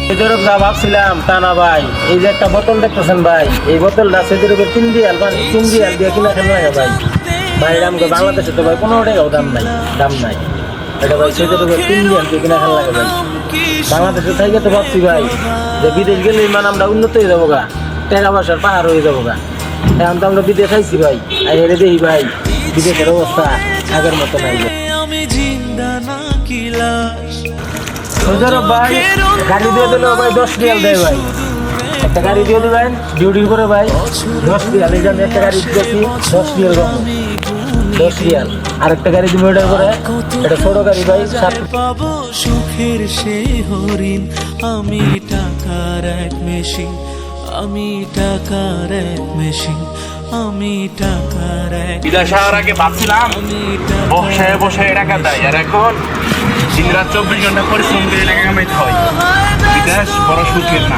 সেজরব যা ভাবছিলাম তা না ভাই, এই যে একটা বোতল দেখতেছেন ভাই, এই বোতলটা সেজরবের 3 রিয়াল দিয়ে কিনা খেলা লাগে ভাই। ভাই আমাকে বাংলাদেশে তো ভাই 15 টাকাও দাম নাই। এটা ভাই সেজরবের 3 রিয়াল দিয়ে কিনা খেলা লাগে ভাই। বাংলাদেশে থেকে তো ভাবছি ভাই যে বিদেশ গেলে মানে আমরা উন্নত হয়ে যাবো গা, টাকা পয়সার পাহাড় হয়ে যাবো গা। এখন তো আমরা বিদেশ আইছি ভাই, আর হেরে দেখি ভাই বিদেশের অবস্থা আগের মতো নাই। সেজরব ভাই গাড়ি দিয়ে দিলেও ভাই 10 রিয়াল দেয় ভাই। একটা গাড়ি দিয়ে দিবেন ডিউটি করে ভাই 10 রিয়াল। এই যে আমি একটা গাড়ি দিয়েছি 10 রিয়াল কম, 10 রিয়াল। আর একটা গাড়ি দিব অর্ডার করে, এটা ছোট গাড়ি ভাই। পাবো সুখের সেই হরিণ, আমি টাকার এক মেশিন, আমি টাকার এক মেশিন, আমি টাকার এক। বিদেশ আসার আগে ভাবছিলাম বসে বসে টাকা দেয়, আর এখন দিন রাত 24 ঘন্টা পরিশ্রম করে টাকা কামাইতে হয়। বিদেশ বড় সুখের না।